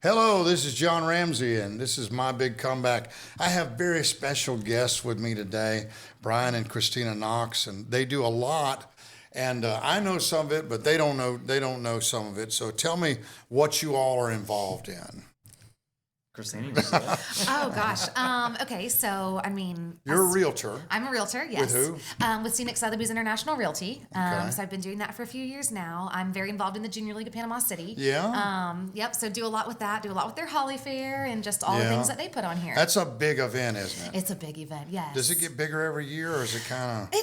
Hello, this is John Ramsey, and this is my big comeback. I have very special guests with me today, Brian and Christina Knox, and they do a lot. And I know some of it, but they don't know. They don't know some of it. So tell me what you all are involved in. Christina, you can do that. Oh gosh. Okay. So I mean, You're a realtor. I'm a realtor. Yes. With who? With Scenic Sotheby's International Realty. Okay. So I've been doing that for a few years now. I'm very involved in the Junior League of Panama City. Yeah. Yep. So do a lot with that. Do a lot with their Holly Fair and just all the things that they put on here. That's a big event, isn't it? It's a big event. Yes. Does it get bigger every year, or is it kind of?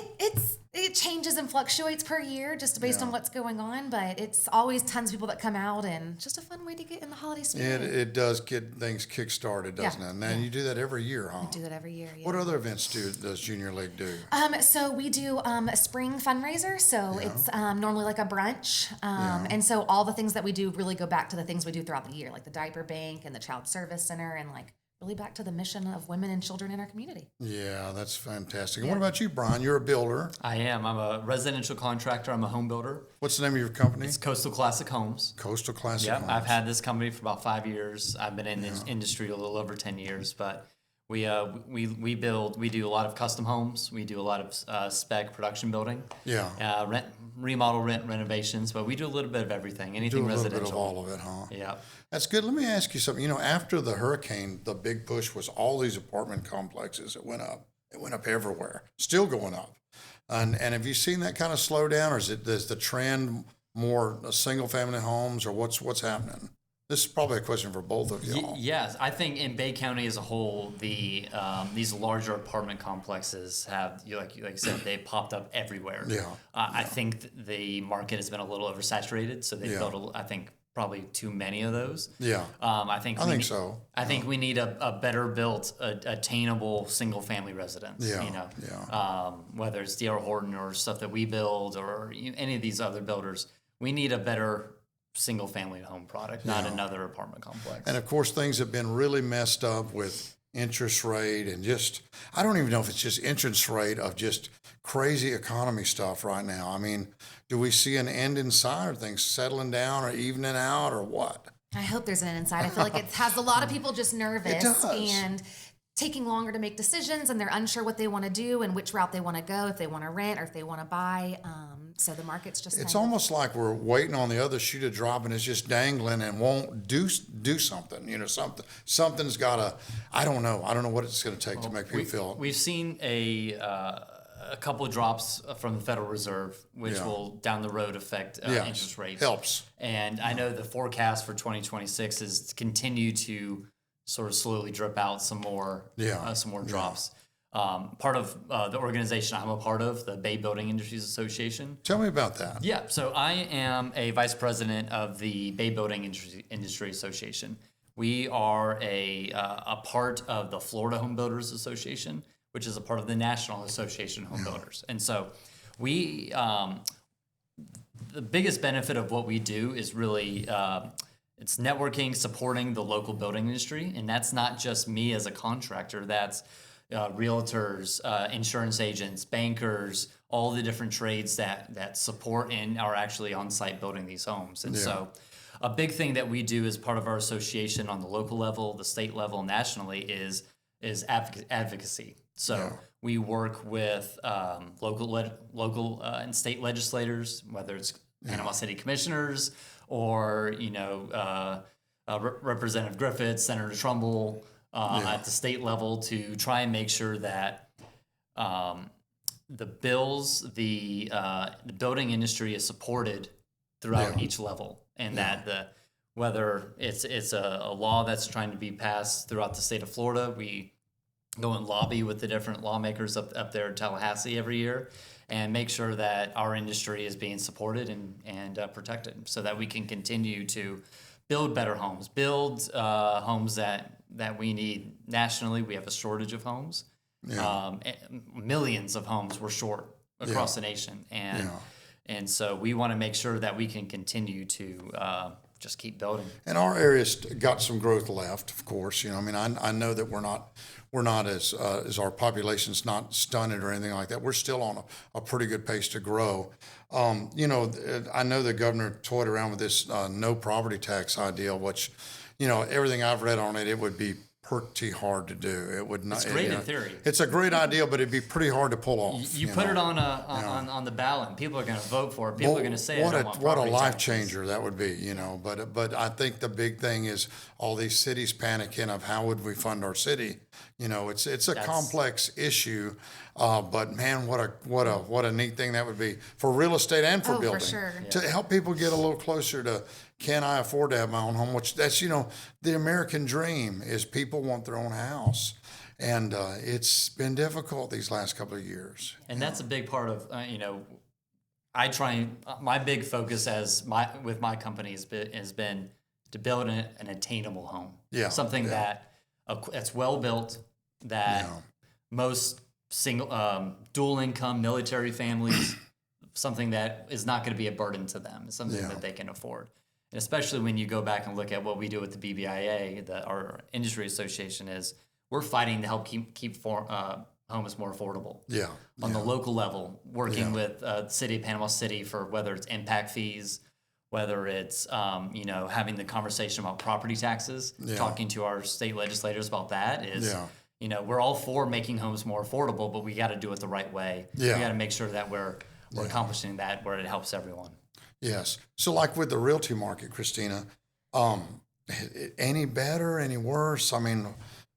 It changes and fluctuates per year just based on what's going on, but it's always tons of people that come out and just a fun way to get in the holiday spirit. It does get things kick-started, doesn't it? And you do that every year, huh? We do that every year. Yeah. What other events does Junior League do? So we do a spring fundraiser. So it's normally like a brunch. And so all the things that we do really go back to the things we do throughout the year, like the diaper bank and the child service center, and like really back to the mission of women and children in our community. Yeah, that's fantastic. And what about you, Brian? You're a builder. I am. I'm a residential contractor. I'm a home builder. What's the name of your company? It's Coastal Classic Homes. Coastal Classic Yep. Homes. I've had this company for about 5 years. I've been in this industry a little over 10 years, but we do a lot of custom homes. We do a lot of spec production building. Yeah. Remodel, renovations, but we do a little bit of everything. Anything Do a little residential. bit of all of it, huh? Yeah. That's good. Let me ask you something. You know, after the hurricane, the big push was all these apartment complexes that went up. It went up everywhere, still going up. And have you seen that kind of slow down, or is the trend more single family homes, or what's happening? This is probably a question for both of y'all. Yes, I think in Bay County as a whole, these larger apartment complexes have, like you said, they popped up everywhere. Yeah. I think the market has been a little oversaturated, so they built, I think, probably too many of those. Yeah. I think so. I think we need a better built, attainable single family residence. Yeah, You know, yeah. Whether it's D.R. Horton or stuff that we build or any of these other builders, we need a better single family home product, not another apartment complex. And of course, things have been really messed up with interest rate and just, I don't even know if it's just interest rate of just crazy economy stuff right now. I mean, do we see an end in sight? Are things settling down or evening out or what? I hope there's an end in sight. I feel like it has a lot of people just nervous It does. and taking longer to make decisions, and they're unsure what they want to do and which route they want to go, if they want to rent or if they want to buy. So the market's just It's kind almost like we're waiting on the other shoe to drop and it's just dangling and won't do something. You know, something's got to, I don't know what it's going to take to make people feel. We've seen a couple of drops from the Federal Reserve, which will down the road affect interest rates. Helps. And I know the forecast for 2026 is to continue to sort of slowly drip out some more drops. Part of the organization I'm a part of, the Bay Building Industries Association. Tell me about that. Yeah, so I am a vice president of the Bay Building Industry Association. We are a part of the Florida Home Builders Association, which is a part of the National Association of Home Builders. And so we, the biggest benefit of what we do is really it's networking, supporting the local building industry. And that's not just me as a contractor, that's realtors, insurance agents, bankers, all the different trades that support and are actually on site building these homes. And so a big thing that we do as part of our association on the local level, the state level, nationally is advocacy. So we work with local and state legislators, whether it's Panama City commissioners or Representative Griffith, Senator Trumbull at the state level to try and make sure that the bills, the building industry is supported throughout each level, and that whether it's a law that's trying to be passed throughout the state of Florida, we go and lobby with the different lawmakers up there in Tallahassee every year and make sure that our industry is being supported and protected so that we can continue to build better homes, build homes that we need nationally. We have a shortage of homes. Millions of homes we're short across the nation. And so we want to make sure that we can continue to just keep building. And our area's got some growth left, of course. I mean, I know that we're not as our population's not stunted or anything like that. We're still on a pretty good pace to grow. I know the governor toyed around with this no property tax idea, which, everything I've read on it, it would be pretty hard to do. It would not. It's great in theory. It's a great idea, but it'd be pretty hard to pull off. You put it on the ballot, and people are going to vote for it. People are going to say, what I don't want what a property life taxes. changer that would be, But I think the big thing is all these cities panicking of how would we fund our city. It's a complex issue, but man, what a neat thing that would be for real estate and for Oh, for building sure. to help people get a little closer to. Can I afford to have my own home? Which that's the American dream is people want their own house, and it's been difficult these last couple of years. And that's a big part of I try. My big focus with my company has been to build an attainable home. Yeah, something that's well built, that most single dual income military families, something that is not going to be a burden to them. It's something that they can afford. And especially when you go back and look at what we do with the BBIA, our industry association, is we're fighting to help keep homes more affordable. Yeah. On the local level, working with the city of Panama City for whether it's impact fees, whether it's having the conversation about property taxes, talking to our state legislators about that is. We're all for making homes more affordable, but we got to do it the right way. Yeah. We got to make sure that we're accomplishing that where it helps everyone. Yes. So like with the realty market, Christina, any better, any worse? I mean,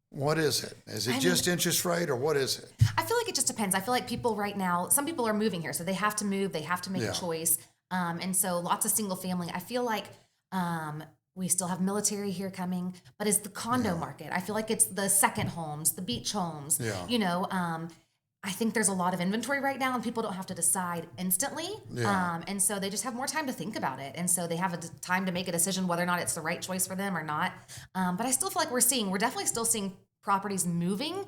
what is it? Is it just interest rate or what is it? I feel like it just depends. I feel like people right now, some people are moving here, so they have to move, they have to make a choice. And so lots of single family. I feel like we still have military here coming, but it's the condo market. I feel like it's the second homes, the beach homes. I think there's a lot of inventory right now, and people don't have to decide instantly. And so they just have more time to think about it. And so they have time to make a decision whether or not it's the right choice for them or not. But I still feel like we're definitely still seeing properties moving.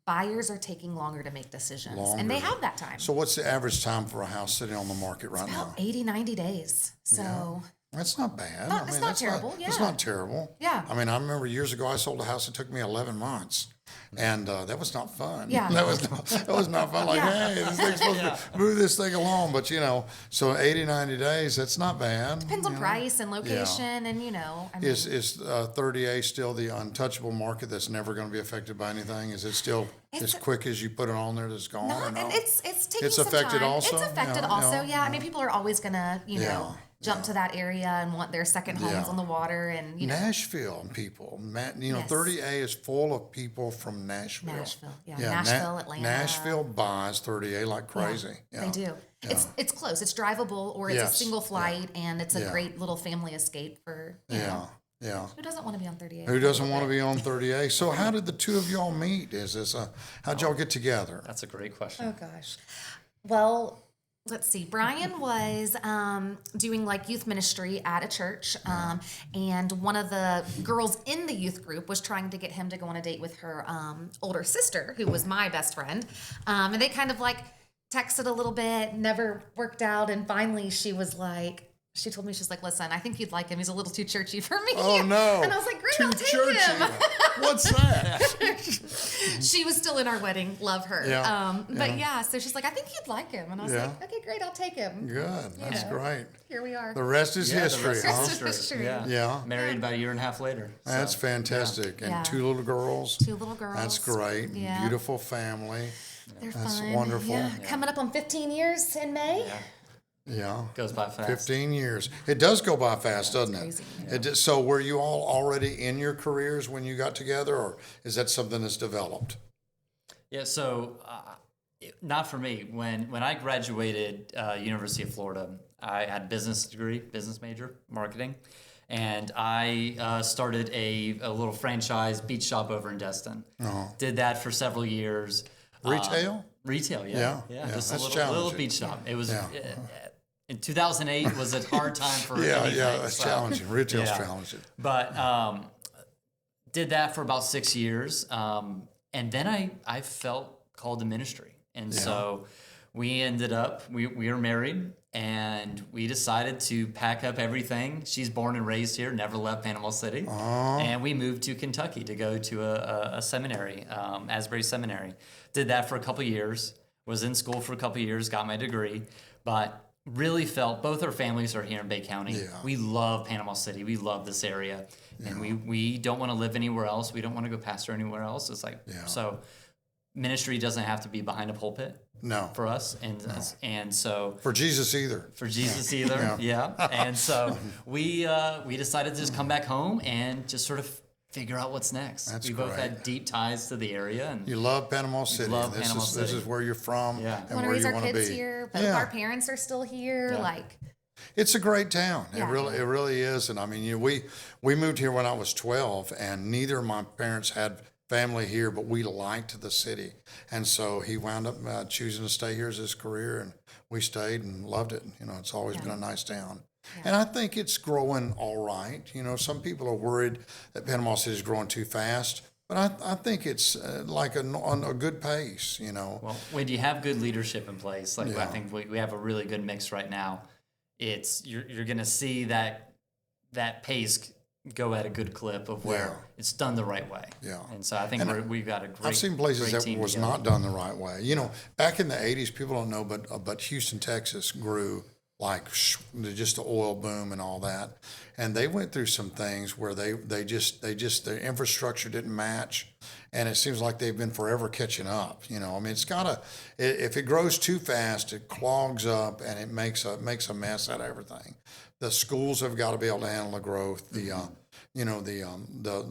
Buyers are taking longer to make decisions. And they have that time. So what's the average time for a house sitting on the market right now? About 80, 90 days. So that's not bad. It's not terrible. It's not terrible. Yeah. I mean, I remember years ago I sold a house. It took me 11 months. And that was not fun. Yeah. That was not fun. Like, hey, this thing's supposed to move this thing along. But, so 80, 90 days, that's not bad. Depends on price and location and, Is 30A still the untouchable market that's never going to be affected by anything? Is it still as quick as you put it on there that's gone? No, or no? it's taking It's some affected time. also? It's affected also, yeah. I mean, people are always going to, jump to that area and want their second homes on the water and, Nashville people. 30A is full of people from Nashville. Nashville, Atlanta. Nashville buys 30A like crazy. They do. It's close. It's drivable, or it's a single flight, and it's a great little family escape for, Yeah. Who doesn't want to be on 38? Who doesn't want to be on 30A? So how did the two of y'all meet? How'd y'all get together? That's a great question. Oh, gosh. Well, let's see. Brian was doing like youth ministry at a church, and one of the girls in the youth group was trying to get him to go on a date with her older sister, who was my best friend. And they kind of like texted a little bit, never worked out, and finally she told me, she's like, listen, I think you'd like him. He's a little too churchy for me. Oh, no. And I was like, great, Too I'll take churchy. him. What's that? She was still in our wedding. Love her. But so she's like, I think you'd like him. And I was Yeah. like, okay, great, I'll take him. Good. That's great. Here we are. The rest is history, the huh? rest is History. Yeah. Married about a year and a half later. That's So, fantastic. And Yeah. two little girls. Two little girls. That's great. Yeah. Beautiful family. They're That's fun. wonderful. Yeah. Coming up on 15 years in May. Yeah. Goes by fast. 15 years. It does go by fast, doesn't crazy. it? So were you all already in your careers when you got together, or is that something that's developed? Yeah, so not for me. When I graduated University of Florida, I had a business degree, business major, marketing, and I started a little franchise beach shop over in Destin. Did that for several years. Retail? Retail, Yeah. Just a That's little challenging. beach shop. It was in 2008 was a hard time for anything. That's so- challenging. Retail's Yeah. challenging. But did that for about 6 years, and then I felt called to ministry, and so we ended up we were married, and we decided to pack up everything. She's born and raised here, never left Panama City, and we moved to Kentucky to go to a seminary, Asbury Seminary. Did that for a couple years. Was in school for a couple years, got my degree, but really felt both our families are here in Bay County. Yeah. We love Panama City. We love this area. And we don't want to live anywhere else. We don't want to go pastor anywhere else. It's like, so ministry doesn't have to be behind a pulpit. No. For us. And so. For Jesus either. For Jesus either. Yeah. And so we decided to just come back home and just sort of figure out what's next. That's we both had deep ties to the area. And you love Panama City. This is where you're from Yeah. and want to where raise you our want to kids be. here. Both our parents are still here. Yeah. Like, It's a great town. Yeah. It really is. And I mean, we moved here when I was 12, and neither of my parents had family here, but we liked the city. And so he wound up choosing to stay here as his career, and we stayed and loved it. You know, it's always been a nice town. Yeah. And I think it's growing all right. You know, some people are worried that Panama City is growing too fast, but I think it's like on a good pace, you know. Well, when you have good leadership in place, like I think we have a really good mix right now. It's you're going to see that pace go at a good clip of where it's done the right way. Yeah. And so I think we've got a great I've seen places that was together. not done the right way. You know, back in the 80s, people don't know, but Houston, Texas grew like just the oil boom and all that. And they went through some things where they just their infrastructure didn't match. And it seems like they've been forever catching up. You know, I mean, if it grows too fast, it clogs up and it makes a mess out of everything. The schools have got to be able to handle the growth. The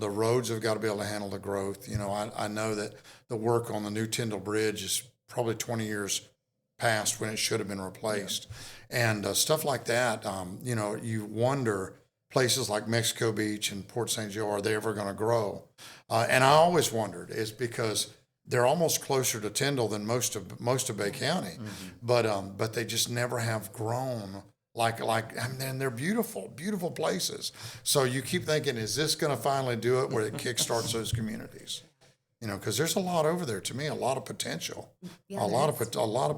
roads have got to be able to handle the growth. You know, I know that the work on the new Tyndall Bridge is probably 20 years past when it should have been replaced. And stuff like that, you know, you wonder, places like Mexico Beach and Port St. Joe, are they ever going to grow? And I always wondered, is because they're almost closer to Tyndall than most of Bay County, but they just never have grown. And they're beautiful, beautiful places. So you keep thinking, is this going to finally do it where it kickstarts those communities? You know, because there's a lot over there. To me, a lot of potential, a lot of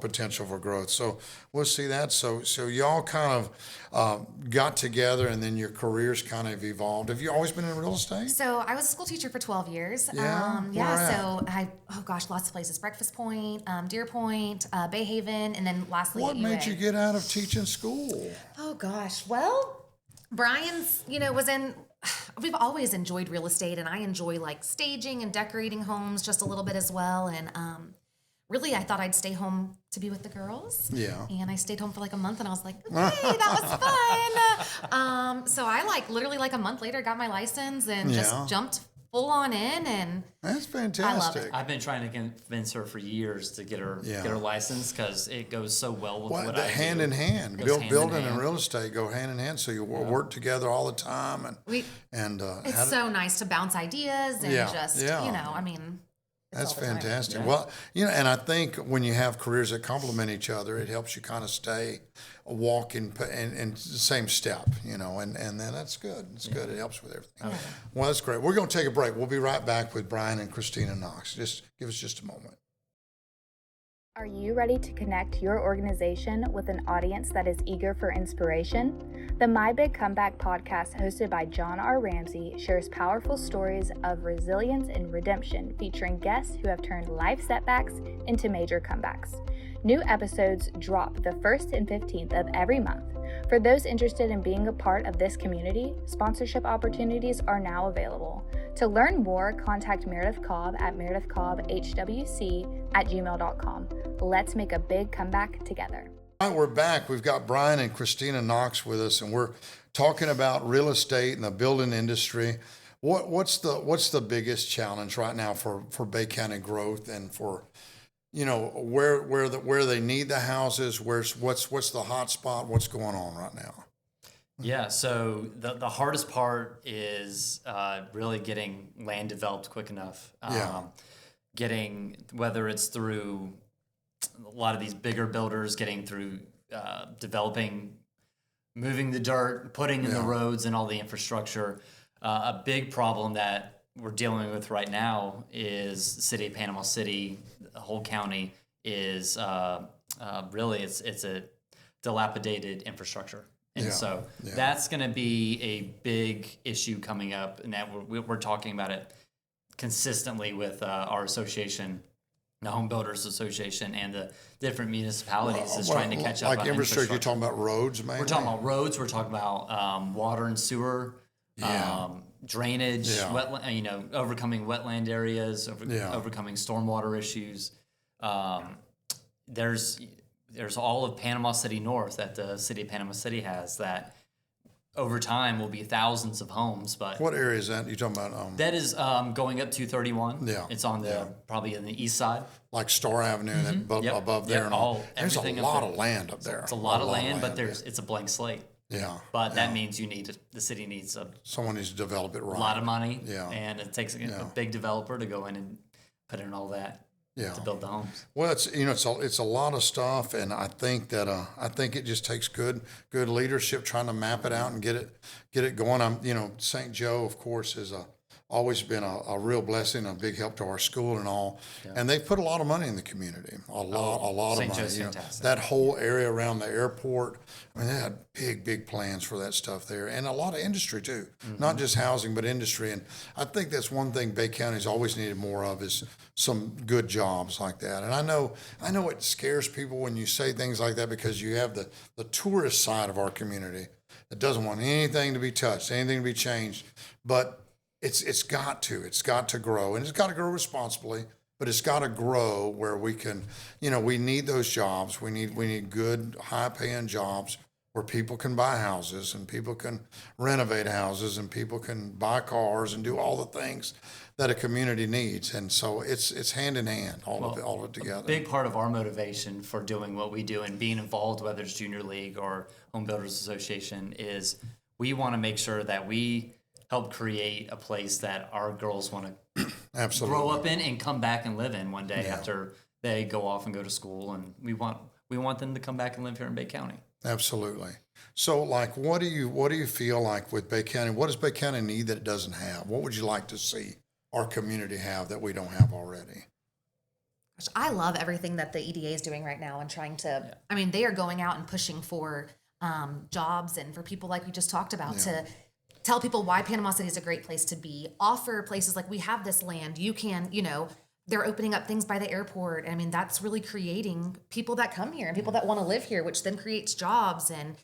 potential for growth. So we'll see that. So y'all kind of got together, and then your careers kind of evolved. Have you always been in real estate? so I was a school teacher for 12 years. Yeah? Where at? So lots of places. Breakfast Point, Deer Point, Bay Haven, and then lastly What at made UA. you get out of teaching school? Oh gosh. Well, Brian's, we've always enjoyed real estate, and I enjoy like staging and decorating homes just a little bit as well. And really, I thought I'd stay home to be with the girls. Yeah. And I stayed home for like a month, and I was like, okay, that was fun. So I literally a month later got my license and just jumped full on in, and That's fantastic. I've been trying to convince her for years to get her license because it goes so well with what I do. Hand in hand. Goes hand in Building hand. and real estate go hand in hand. So you work together all the time, it's so nice to bounce ideas and That's all the time. fantastic. Yeah. Well, and I think when you have careers that complement each other, it helps you kind of stay walking in the same step, and then that's good. It's good. It helps with everything. Okay. Well, that's great. We're going to take a break. We'll be right back with Brian and Christina Knox. Just give us just a moment. Are you ready to connect your organization with an audience that is eager for inspiration? The My Big Comeback podcast, hosted by John R. Ramsey, shares powerful stories of resilience and redemption, featuring guests who have turned life setbacks into major comebacks. New episodes drop the 1st and 15th of every month. For those interested in being a part of this community, sponsorship opportunities are now available. To learn more, contact Meredith Cobb at meredithcobbhwc@gmail.com. Let's make a big comeback together. All right, we're back. We've got Brian and Christina Knox with us, and we're talking about real estate and the building industry. What's the biggest challenge right now for Bay County growth and for where they need the houses? What's the hot spot? What's going on right now? Yeah, so the hardest part is really getting land developed quick enough. Getting, whether it's through a lot of these bigger builders, getting through developing, moving the dirt, putting in the roads and all the infrastructure. A big problem that we're dealing with right now is the city of Panama City, the whole county is really it's a dilapidated infrastructure. And so that's going to be a big issue coming up, and that we're talking about it consistently with our association the Home Builders Association and the different municipalities is trying to catch up Like on infrastructure, you're talking about roads, mainly? We're talking about roads. We're talking about water and sewer, drainage, wetland, overcoming wetland areas, overcoming stormwater issues. There's all of Panama City North that the city of Panama City has that over time will be thousands of homes. But What area is that? You're talking about that is going up 231. Yeah. It's on the probably in the east side. like Star Avenue and that above there? And there's a everything up lot there. of land up there. It's a lot of land, but it's a blank slate. Yeah. But that means the city needs a Someone needs to develop it right. lot of money. Yeah. And it takes a big developer to go in and put in all that to build the homes. Well, it's a lot of stuff, and I think that it just takes good leadership trying to map it out and get it going. St. Joe, of course, is always been a real blessing, a big help to our school and all, and they've put a lot of money in the community, a lot of St. money. Joe's fantastic. That whole area around the airport, I mean, they had big plans for that stuff there, and a lot of industry too, not just housing but industry. And I think that's one thing Bay County's always needed more of is some good jobs like that. And I know it scares people when you say things like that because you have the tourist side of our community that doesn't want anything to be touched, anything to be changed, but it's got to grow, and it's got to grow responsibly, but it's got to grow where we can, we need those jobs. We need good, high-paying jobs where people can buy houses and people can renovate houses and people can buy cars and do all the things that a community needs. And so it's hand in hand, all of it together. A big part of our motivation for doing what we do and being involved, whether it's Junior League or Home Builders Association, is we want to make sure that we help create a place that our girls want to Absolutely. grow up in and come back and live in one day after they go off and go to school. And we want them to come back and live here in Bay County. Absolutely. So, like, what do you feel like with Bay County? What does Bay County need that it doesn't have? What would you like to see our community have that we don't have already? I love everything that the EDA is doing right now and trying to, I mean, they are going out and pushing for jobs and for people like we just talked about to tell people why Panama City is a great place to be, offer places like we have this land, you can, they're opening up things by the airport. I mean, that's really creating people that come here and people that want to live here, which then creates jobs and,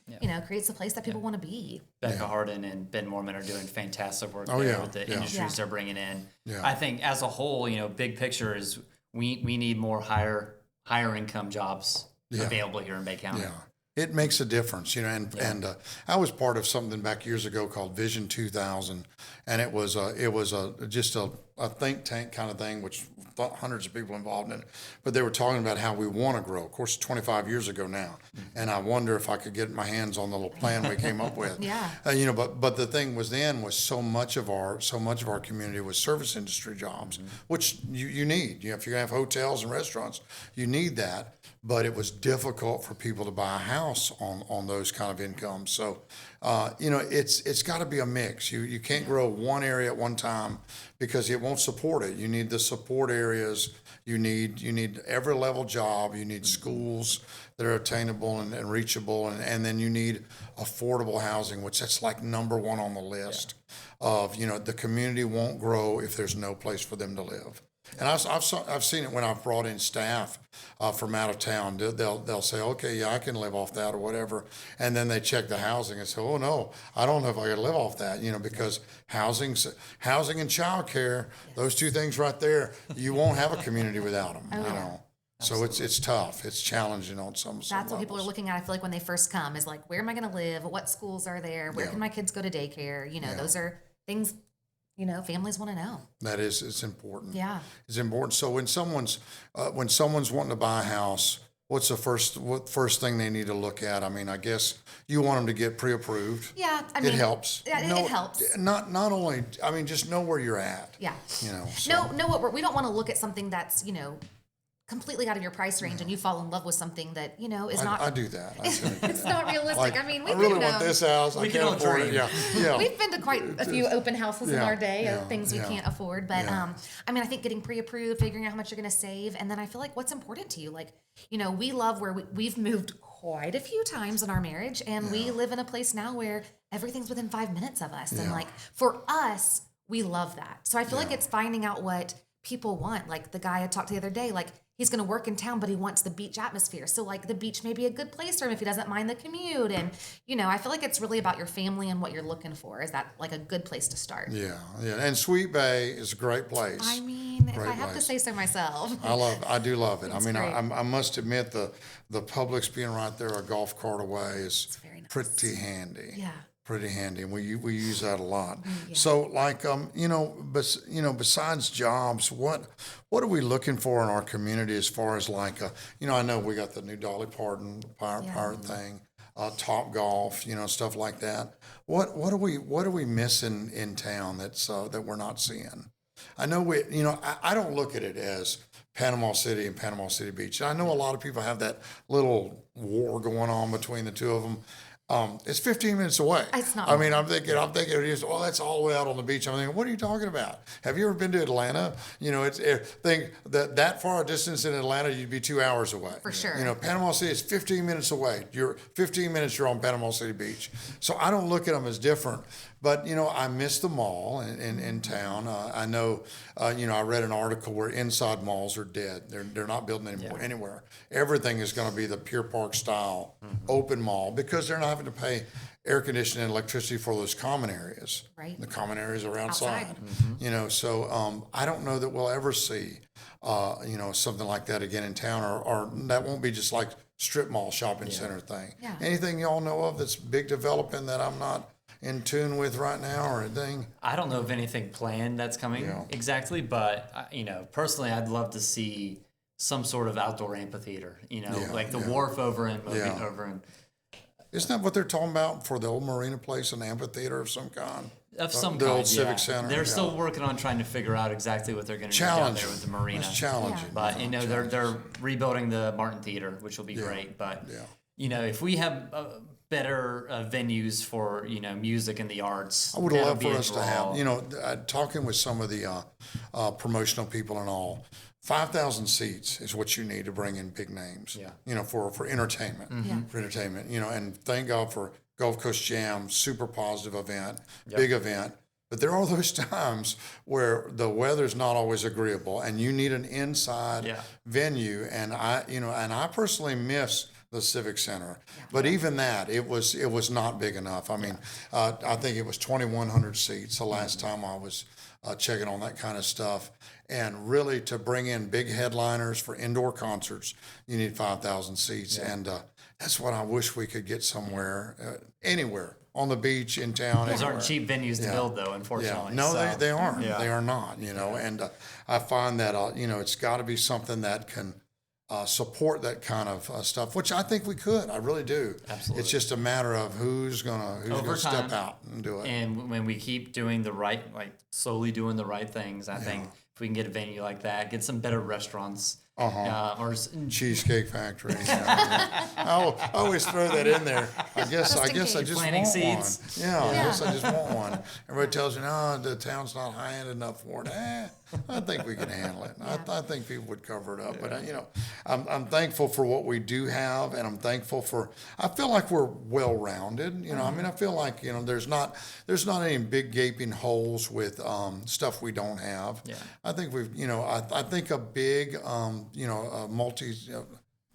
creates a place that people want to be. Becca Hardin and Ben Mormon are doing fantastic work there with the industries they're bringing in. Yeah. I think as a whole, big picture is we need more higher income jobs available here in Bay County. Yeah. It makes a difference, and I was part of something back years ago called Vision 2000, and it was just a think tank kind of thing, which hundreds of people involved in it, but they were talking about how we want to grow. Of course, 25 years ago now, and I wonder if I could get my hands on the little plan we came up with. But the thing was so much of our community was service industry jobs, which you need. If you have hotels and restaurants, you need that. But it was difficult for people to buy a house on those kind of incomes. So, it's got to be a mix. You can't grow one area at one time because it won't support it. You need the support areas. You need every level job. You need schools that are attainable and reachable, and then you need affordable housing, which that's like number one on the list of the community won't grow if there's no place for them to live. And I've seen it when I've brought in staff from out of town. They'll say, okay, I can live off that or whatever, and then they check the housing and say, oh no, I don't know if I can live off that, because housing and childcare, those two things right there, you won't have a community without them. So it's tough. It's challenging on some That's levels. what people are looking at. I feel like when they first come is like, where am I going to live? What schools are there? Where can my kids go to daycare? Those are things. Families want to know. It's important. Yeah. It's important. So when someone's wanting to buy a house, what's the first thing they need to look at? I mean, I guess you want them to get pre-approved. Yeah. It helps. Yeah, it helps. Not only, just know where you're at. Yeah. So. Know what we don't want to look at something that's, completely out of your price range and you fall in love with something that, is not. I do that. It's not realistic. Like, I mean, I really want this house. I can't afford it. Yeah. We've been to quite a few open houses in our day of things we can't afford. But I think getting pre-approved, figuring out how much you're going to save. And then I feel like what's important to you. Like, we love where we've moved quite a few times in our marriage. And we live in a place now where everything's within 5 minutes of us. And like, for us, we love that. So I feel like it's finding out what people want. Like the guy I talked to the other day, like, he's going to work in town, but he wants the beach atmosphere. So like the beach may be a good place for him if he doesn't mind the commute. And, I feel like it's really about your family and what you're looking for. Is that like a good place to start? Yeah. And Sweet Bay is a great place. I mean, if I have to place. say so myself. I do love it. It's I mean, great. I must admit the Publix being right there, a golf cart away, is very nice. pretty handy. Yeah. Pretty handy. We use that a lot. Yeah. So like, besides jobs, what are we looking for in our community as far as like, I know we got the new Dolly Parton pirate thing, Top Golf, stuff like that. What are we missing in town that we're not seeing? I know I don't look at it as Panama City and Panama City Beach. I know a lot of people have that little war going on between the two of them. It's 15 minutes away. It's not. I mean, I'm thinking it is. Oh, that's all the way out on the beach. I'm thinking, what are you talking about? Have you ever been to Atlanta? Think that far a distance in Atlanta, you'd be 2 hours away. For sure. Panama City is 15 minutes away. You're 15 minutes. You're on Panama City Beach. So I don't look at them as different. But I miss the mall in town. I know. I read an article where inside malls are dead. They're not building anymore anywhere. Everything is going to be the Pier Park style open mall because they're not having to pay air conditioning and electricity for those common areas. Right. The common areas are outside. Outside. So I don't know that we'll ever see something like that again in town, or that won't be just like strip mall shopping center thing. Yeah. Anything y'all know of that's big developing that I'm not in tune with right now or anything? I don't know of anything planned that's coming exactly, but personally, I'd love to see some sort of outdoor amphitheater. Like the wharf over in Isn't that what they're talking about for the old marina place, an amphitheater of some kind? Of some the kind, old Civic Center. They're still working on trying to figure out exactly what they're going to do down there with the marina. It's challenging. But they're rebuilding the Martin Theater, which will be great. But if we have better venues for music and the arts, I would love for us to draw. have, talking with some of the promotional people and all, 5,000 seats is what you need to bring in big names. Yeah. For entertainment. For entertainment. And thank God for Gulf Coast Jam, super positive event, big event. But there are those times where the weather's not always agreeable, and you need an inside venue. And I personally miss the Civic Center, but even that, it was not big enough. I mean, I think it was 2,100 seats the last time I was checking on that kind of stuff. And really, to bring in big headliners for indoor concerts, you need 5,000 seats, and that's what I wish we could get somewhere, anywhere. On the beach, in town. Those aren't cheap venues to build, though, unfortunately. No, so. they aren't. They are not. And I find that it's got to be something that can support that kind of stuff, which I think we could. I really do. Absolutely. It's just a matter of who's gonna step out and do it. And when we keep doing slowly doing the right things, I think if we can get a venue like that, get some better restaurants. Or Cheesecake Factory. I always throw that in there. I guess I just Planting want seeds. one. I guess I just want one. Everybody tells you, no, the town's not high-end enough for it. I think we can handle it. I think people would cover it up. But I'm thankful for what we do have, and I'm thankful for. I feel like we're well-rounded. I mean, I feel like there's not any big gaping holes with stuff we don't have. Yeah. I think we've. I think a big.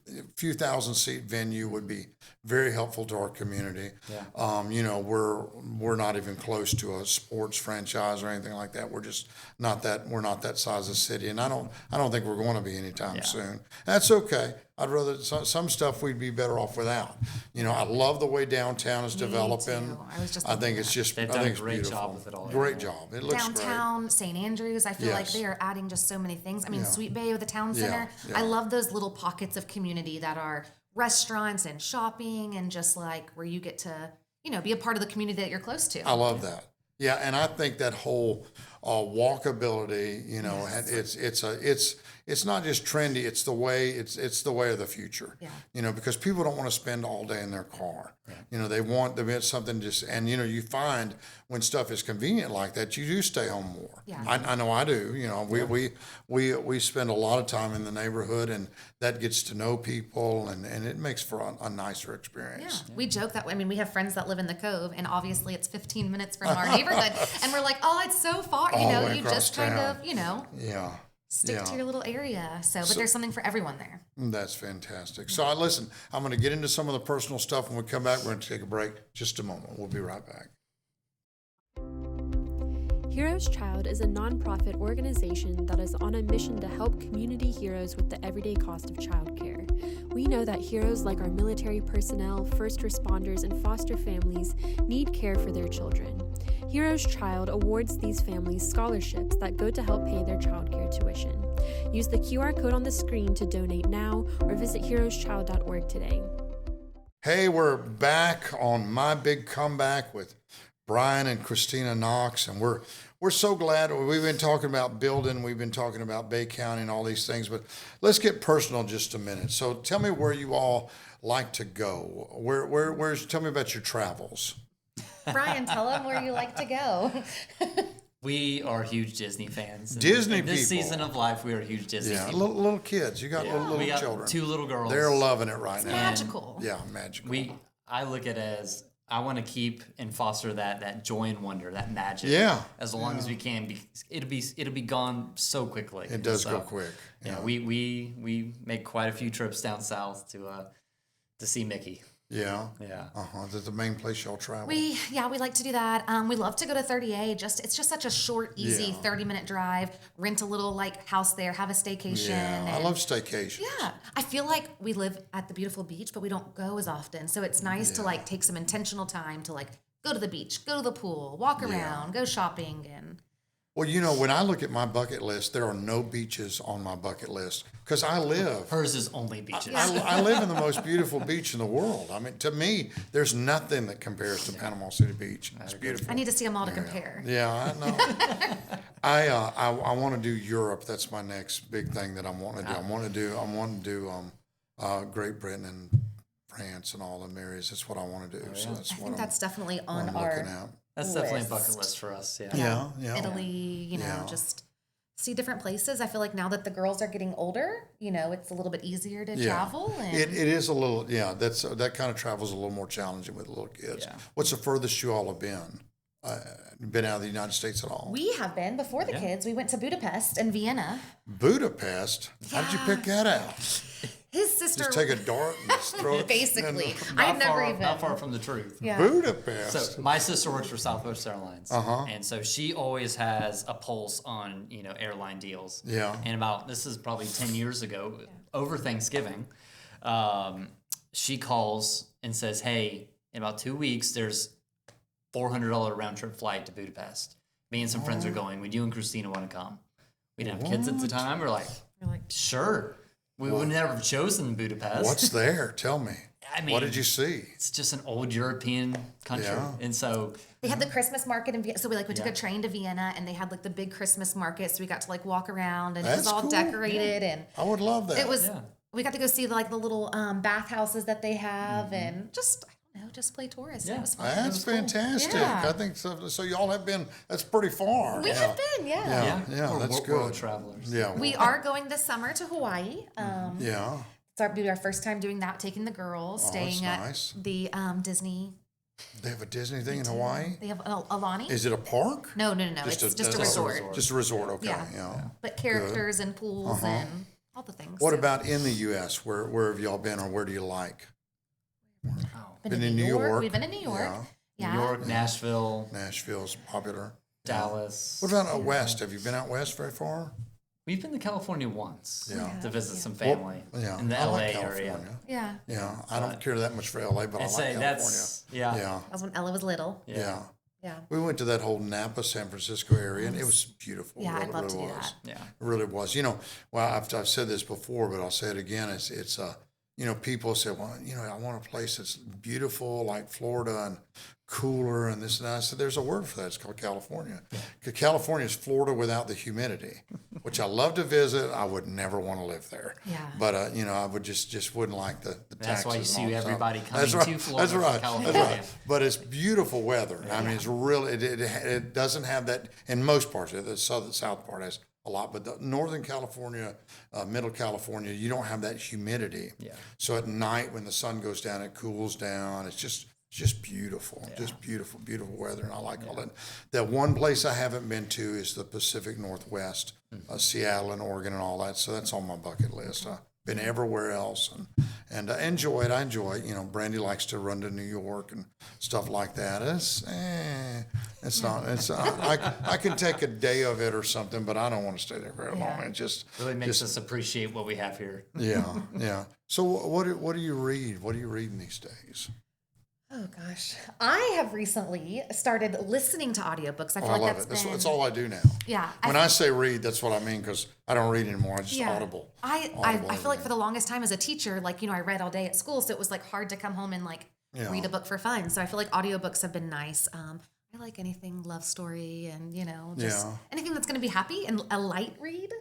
A few thousand seat venue would be very helpful to our community. Yeah. We're not even close to a sports franchise or anything like that. We're just not that. We're not that size of city, and I don't think we're going to be anytime soon. That's okay. I'd rather some stuff we'd be better off without. I love the way downtown is developing. Too. I was just I think it's just. They've I done think a it's great beautiful. job with it all. Great job. It looks Downtown, St. Andrews, I feel like Yes. they are adding just so many things. I mean, Sweet Bay with the town Yeah, center. yeah. I love those little pockets of community that are restaurants and shopping and just like where you get to, be a part of the community that you're close to. I love that. Yeah, and I think that whole walkability, it's not just trendy. It's the way of the future. Yeah. Because people don't want to spend all day in their car. They want something just, and you find when stuff is convenient like that, you do stay home more. Yeah. I know I do. We spend a lot of time in the neighborhood, and that gets to know people, and it makes for a nicer experience. Yeah. We joke that, we have friends that live in the Cove, and obviously it's 15 minutes from our neighborhood, and we're like, oh, it's so far, All the way you across just kind town. of, Yeah. stick Yeah. to your little area. But there's something for everyone there. That's fantastic. So listen, I'm going to get into some of the personal stuff. When we come back, we're going to take a break. Just a moment. We'll be right back. Heroes Child is a nonprofit organization that is on a mission to help community heroes with the everyday cost of childcare. We know that heroes like our military personnel, first responders, and foster families need care for their children. Heroes Child awards these families scholarships that go to help pay their childcare tuition. Use the QR code on the screen to donate now or visit heroeschild.org today. Hey, we're back on My Big Comeback with Brian and Christina Knox, and we're so glad. We've been talking about building, we've been talking about Bay County and all these things, but let's get personal just a minute. So tell me where you all like to go. Tell me about your travels. Brian, tell them where you like to go. We are huge Disney fans. Disney in this people. season of life, we are huge Disney Yeah, people. little kids. You got little We got children. 2 little girls. They're loving it right now. Magical. Yeah, magical. I look at it as I want to keep and foster that joy and wonder, that magic. Yeah. As long as we can. It'll be gone so quickly. It does go quick. Yeah. We make quite a few trips down south to see Mickey. Yeah. Yeah. That's the main place y'all travel. We like to do that. We love to go to 30A. It's just such a short, easy 30-minute drive. Rent a little house there, have a staycation. Yeah, I and- love staycations. Yeah, I feel like we live at the beautiful beach, but we don't go as often. So it's nice to take some intentional time to go to the beach, go to the pool, walk around, go shopping, and Well, when I look at my bucket list, there are no beaches on my bucket list because I live. Hers is only beaches. I live in the most beautiful beach in the world. I mean, to me, there's nothing that compares to Panama City Beach. It's beautiful. I need to see them all to compare. Yeah, I know. I want to do Europe. That's my next big thing that I want to do. I want to do Great Britain and France and all them areas. That's what I want to do. So that's I what think that's definitely on I'm our looking at. That's definitely a list. bucket list for us. Yeah. Yeah. Italy, Yeah. just see different places. I feel like now that the girls are getting older, it's a little bit easier to Yeah. travel. And It is a little, that kind of travel is a little more challenging with little kids. Yeah. What's the furthest you all have been? Been out of the United States at all? we have been before the kids. We went to Budapest and Vienna. Budapest? How did you pick that out? His sister, Just take a dart and just throw it? basically. I've never even. Not far from the truth. Yeah. Budapest. So my sister works for Southwest Airlines, and so she always has a pulse on airline deals. Yeah. And this is probably 10 years ago, over Thanksgiving, she calls and says, "Hey, in about 2 weeks, there's $400 round trip flight to Budapest. Me and some friends are going. Would you and Christina want to come?" We didn't have kids at the time. We're like, sure. We would never have chosen Budapest. What's there? Tell me. I mean, what did you see? It's just an old European country, Yeah. and so. They had the Christmas market in Vienna. So we took a train to Vienna and they had the big Christmas market. So we got to walk around and it was That's all cool. decorated and I would love that. it was, Yeah. we got to go see the little bathhouses that they have and just, I don't know, just play tourist. Yeah. It was fun. That's It was cool. fantastic. Yeah. I think so. So y'all have been, that's pretty far. We have been, Yeah. We're that's world good. travelers. Yeah. We are going this summer to Hawaii. Yeah. It'll be our first time doing that, taking the girls, staying at nice. the Disney. They have a Disney thing in Hawaii? They have Alani. Is it a park? No. It's just a resort. Just a resort, okay. Yeah. Yeah. But characters and pools and all the things. What So, about in the U.S.? Where have y'all been or where do you like? been in New York? We've been in New York. Yeah. Yeah. New York, Nashville, Nashville's popular. Dallas. What about out west? Have you been out west very far? We've been to California once to visit some Well, family yeah. in the I LA like area. California. Yeah. Yeah. I don't care that much for L.A., but I And like say California. that's Yeah. That was when Ella was little. Yeah. Yeah. We went to that whole Napa, San Francisco area, and it was beautiful. Yeah, It I'd love to do was. that. Yeah. It really was. I've said this before, but I'll say it again. It's people say, well, I want a place that's beautiful like Florida and cooler and this and that. I said, there's a word for that. It's called California. California is Florida without the humidity, which I love to visit. I would never want to live there. Yeah. But, I would just wouldn't like the That's taxes. why you and see all that everybody stuff. coming That's right. to Florida That's from right. California. That's right. But it's beautiful weather. I mean, it's really, it doesn't have that in most parts. The south part has a lot, but the Northern California, Middle California, you don't have that humidity. Yeah. So at night when the sun goes down, it cools down. It's just just beautiful, beautiful weather, and I like all that. That one place I haven't been to is the Pacific Northwest, Seattle and Oregon and all that. So that's on my bucket list. I've been everywhere else, and I enjoy it. You know, Brandy likes to run to New York and stuff like that. I can take a day of it or something, but I don't want to stay there very long. It just really makes us appreciate what we have here. Yeah. So what do you read? What are you reading these days? Oh gosh, I have recently started listening to audiobooks. I feel I like love that's it. That's all I do now. Yeah. When I say read, that's what I mean, because I don't read anymore. I just audible. I feel like for the longest time as a teacher, like, you know, I read all day at school, so it was like hard to come home and like read a book for fun. So I feel like audiobooks have been nice. I like anything love story and, you know, just anything that's going to be happy and a light read.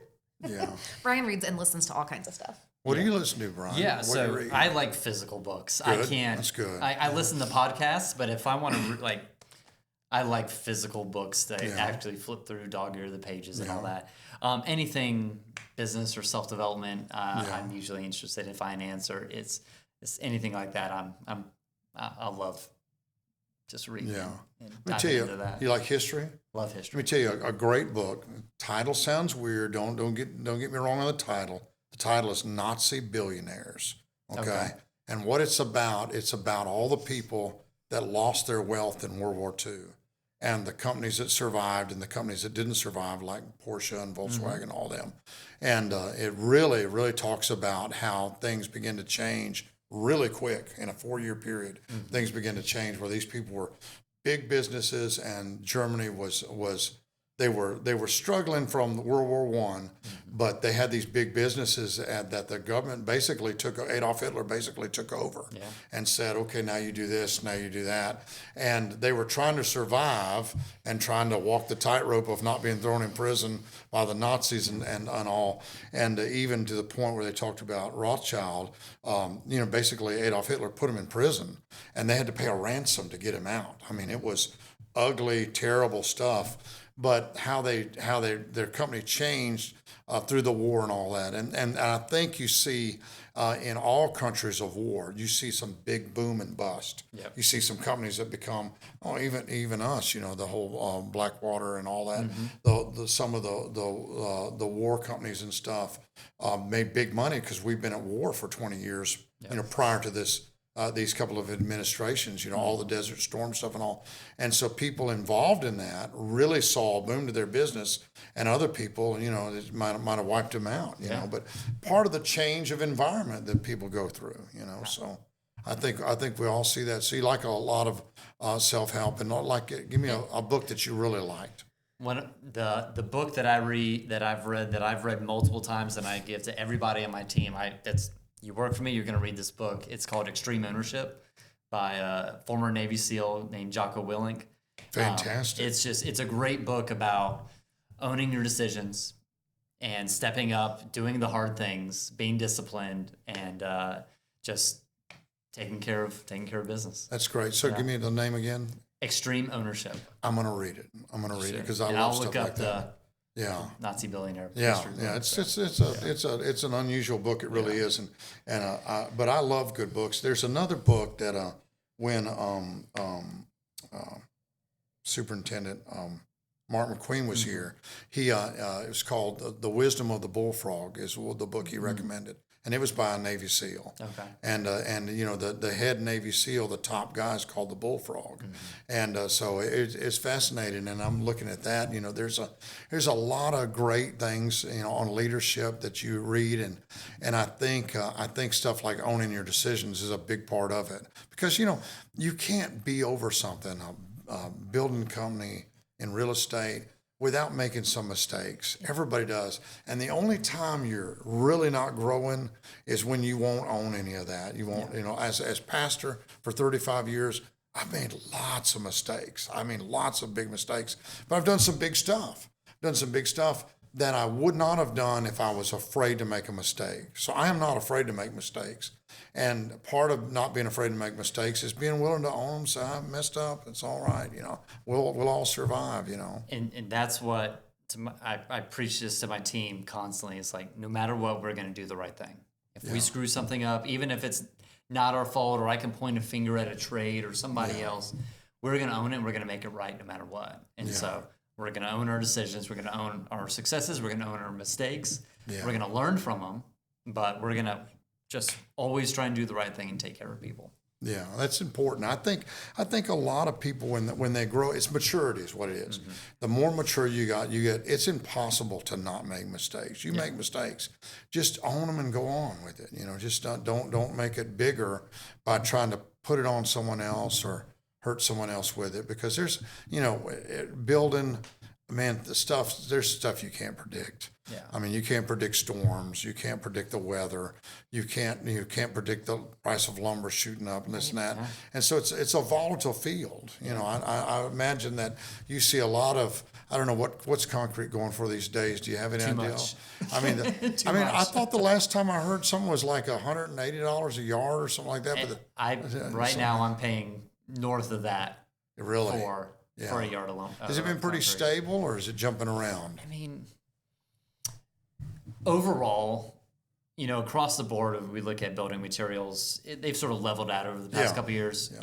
Yeah. Brian reads and listens to all kinds of stuff. What do you listen to, Brian? Yeah, What so do you read? I like physical books. Good. I can't. That's good. I listen to podcasts, but if I want to, I like physical books that actually flip through, dog ear the pages and all that. Anything business or self development, I'm usually interested in finance or it's anything like that. I love just reading. Yeah. And Let me tell diving you, into that. you like history? Love Let history. me tell you a great book. Title sounds weird. Don't get me wrong on the title. The title is Nazi Billionaires. Okay. And what it's about all the people that lost their wealth in World War II, and the companies that survived and the companies that didn't survive, like Porsche and Volkswagen, all them. And it really, really talks about how things begin to change really quick in a 4-year period. Things begin to change where these people were big businesses, and Germany was they were struggling from World War I, but they had these big businesses that the government basically Adolf Hitler basically took over and said, okay, now you do this, now you do that. And they were trying to survive and trying to walk the tightrope of not being thrown in prison by the Nazis and all. And even to the point where they talked about Rothschild, basically Adolf Hitler put him in prison and they had to pay a ransom to get him out. I mean, it was ugly, terrible stuff. But how their company changed through the war and all that, and I think you see in all countries of war, you see some big boom and bust. Yep. You see some companies that become even us, the whole Blackwater and all that. Some of the war companies and stuff made big money because we've been at war for 20 years. Prior to this. These couple of administrations, all the Desert Storm stuff and all. And so people involved in that really saw a boom to their business, and other people, it might have wiped them out, But part of the change of environment that people go through, So I think we all see that. So you like a lot of self-help, and give me a book that you really liked. The book that I've read multiple times, and I give to everybody on my team. You work for me, you're going to read this book. It's called Extreme Ownership by a former Navy SEAL named Jocko Willink. Fantastic. It's a great book about owning your decisions and stepping up, doing the hard things, being disciplined, and just taking care of business. That's great. So give me the name again. Extreme Ownership. I'm going to read it. Because I love I'll stuff look like up that. Nazi billionaire. It's an unusual book. It really is, but I love good books. There's another book that when Superintendent Mark McQueen was here, it was called The Wisdom of the Bullfrog is the book he recommended. And it was by a Navy SEAL. Okay. And the head Navy SEAL, the top guy, is called the Bullfrog. And so it's fascinating. And I'm looking at that. There's a lot of great things on leadership that you read, and I think stuff like owning your decisions is a big part of it, because you can't be over something, a building company in real estate, without making some mistakes. Everybody does. And the only time you're really not growing is when you won't own any of that. You won't, as pastor for 35 years, I've made lots of mistakes. I mean, lots of big mistakes. But I've done some big stuff. That I would not have done if I was afraid to make a mistake. So I am not afraid to make mistakes. And part of not being afraid to make mistakes is being willing to own them. So I messed up. It's all right. We'll all survive. And that's what I preach this to my team constantly. It's like, no matter what, we're going to do the right thing. If we screw something up, even if it's not our fault, or I can point a finger at a trade or somebody else. We're going to own it, and we're going to make it right no matter what. And so we're going to own our decisions. We're going to own our successes. We're going to own our mistakes. Yeah. We're going to learn from them, but we're going to just always try and do the right thing and take care of people. Yeah, that's important. I think a lot of people when they grow, it's maturity is what it is. Mm-hmm. The more mature you get. It's impossible to not make mistakes. You make mistakes, just own them and go on with it. Just don't make it bigger by trying to put it on someone else or hurt someone else with it. Because there's building. Man, there's stuff you can't predict. Yeah. I mean, you can't predict storms. You can't predict the weather. You can't predict the price of lumber shooting up and this and that. And so it's a volatile field. I imagine that you see a lot of, I don't know what's concrete going for these days. Do you have any idea? Much. I mean, I thought the last time I heard something was like $180 a yard or something like that. Right now I'm paying north of that Really? for a yard alone. Has it been pretty stable, or is it jumping around? I mean, overall, across the board, if we look at building materials, they've sort of leveled out over the past couple of years.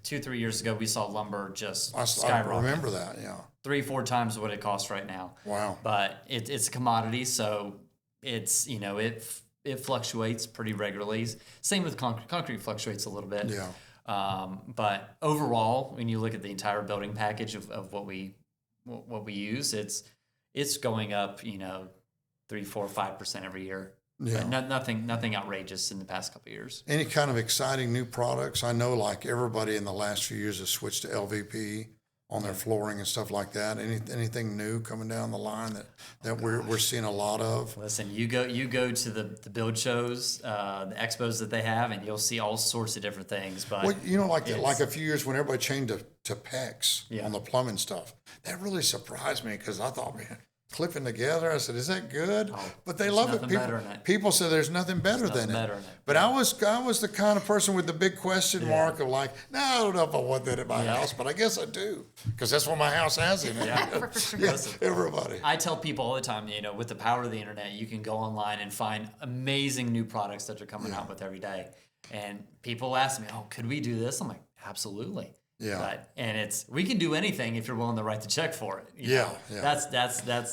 2-3 years ago, we saw lumber just skyrocket. I remember that, yeah. 3-4 times what it costs right now. Wow. But it's a commodity, so it's, it fluctuates pretty regularly. Same with concrete. Concrete fluctuates a little bit. Yeah. But overall, when you look at the entire building package of what we use, it's going up, 3, 4, 5% every year. Yeah. But nothing outrageous in the past couple of years. Any kind of exciting new products? I know like everybody in the last few years has switched to LVP on their flooring and stuff like that. Anything new coming down the line that we're seeing a lot of? Listen, you go to the build shows, the expos that they have, and you'll see all sorts of different things. But like a few years when everybody changed to PEX on the plumbing stuff, that really surprised me because I thought, man, clipping together. I said, "Is that good?" But they love it. People say there's nothing better than it. But I was the kind of person with the big question mark of like, no, I don't know if I want that at my house, but I guess I do because that's what my house has in it. Listen, everybody. I tell people all the time, with the power of the internet, you can go online and find amazing new products that they're coming out with every day. And people ask me, "Oh, could we do this?" I'm like, "Absolutely." Yeah. We can do anything if you're willing to write the check for it. Yeah. That's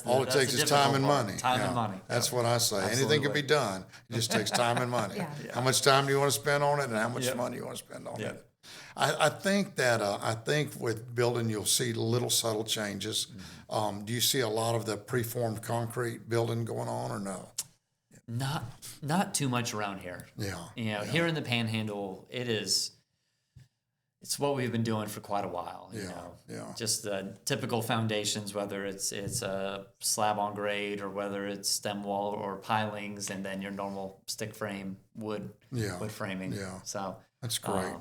all it takes is time and money. Time and money. That's what I say. Absolutely. Anything can be done. It just takes time and money. How much time do you want to spend on it, and how much money you want to spend on it? I think with building, you'll see little subtle changes. Do you see a lot of the preformed concrete building going on, or no? Not too much around here. Yeah. Here in the Panhandle, it's what we've been doing for quite a while. Just the typical foundations, whether it's a slab on grade or whether it's stem wall or pilings, and then your normal stick frame wood framing. Yeah. So that's great.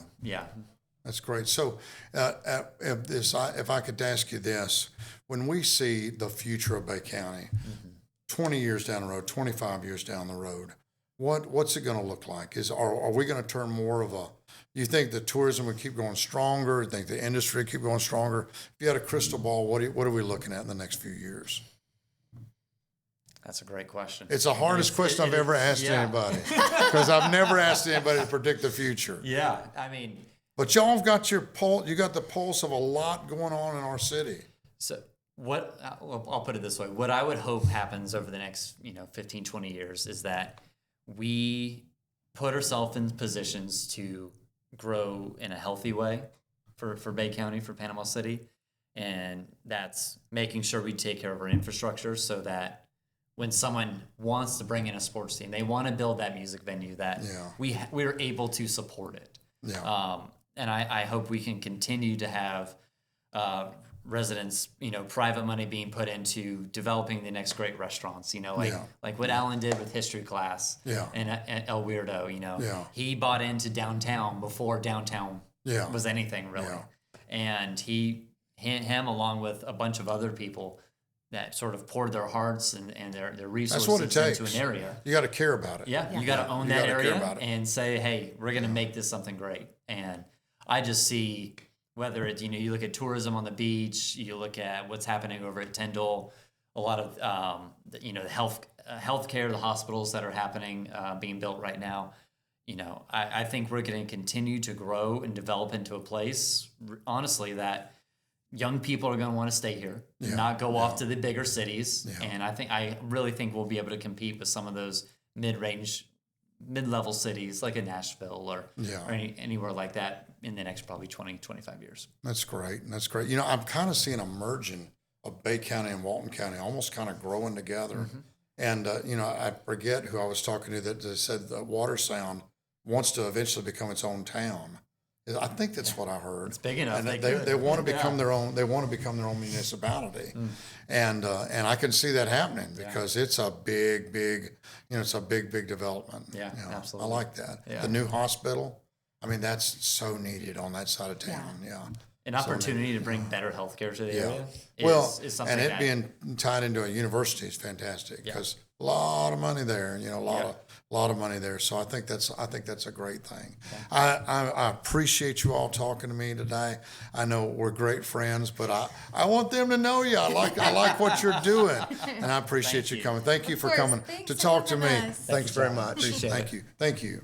That's great. So, if I could ask you this, when we see the future of Bay County, 20 years down the road, 25 years down the road, what's it going to look like? Are we going to turn more of a? You think the tourism would keep going stronger? You think the industry would keep going stronger? If you had a crystal ball, what are we looking at in the next few years? That's a great question. It's the hardest question I've ever asked anybody because I've never asked anybody to predict the future. Yeah, I mean. But y'all have got your pulse. You got the pulse of a lot going on in our city. So I'll put it this way. What I would hope happens over the next 15, 20 years is that we put ourselves in positions to grow in a healthy way for Bay County, for Panama City. And that's making sure we take care of our infrastructure so that when someone wants to bring in a sports team, they want to build that music venue, that we're able to support it. And I hope we can continue to have residents, private money being put into developing the next great restaurants, like what Alan did with History Class and El Weirdo, he bought into downtown before downtown was anything really. And him along with a bunch of other people that sort of poured their hearts and their resources into an area. You got to care about it. You got to own that area and say, hey, we're going to make this something great. And I just see, whether it's, you look at tourism on the beach, you look at what's happening over at Tyndall, a lot of, the healthcare, the hospitals that are happening, being built right now. I think we're going to continue to grow and develop into a place, honestly, that young people are going to want to stay here, not go off to the bigger cities. Yeah. And I really think we'll be able to compete with some of those mid-level cities like in Nashville or anywhere like that in the next probably 20, 25 years. That's great. That's great. I'm kind of seeing a merging of Bay County and Walton County, almost kind of growing together. Mm-hmm. And, I forget who I was talking to that said that Water Sound wants to eventually become its own town. I think that's what I heard. It's big enough. And they want to become their own. They want to become their own municipality, and I can see that happening because it's a big, it's a big development. Yeah, absolutely. I like that. Yeah. The new hospital. I mean, that's so needed on that side of town. Yeah. An opportunity to bring better healthcare to the area. Is something and it that, being tied into a university is fantastic because a lot of money there. A lot of money there. So I think that's a great thing. I appreciate you all talking to me today. I know we're great friends, but I want them to know you. I like what you're doing, and I appreciate you coming. Thank you for coming to talk to me. Thanks very much. Appreciate it. Thank you.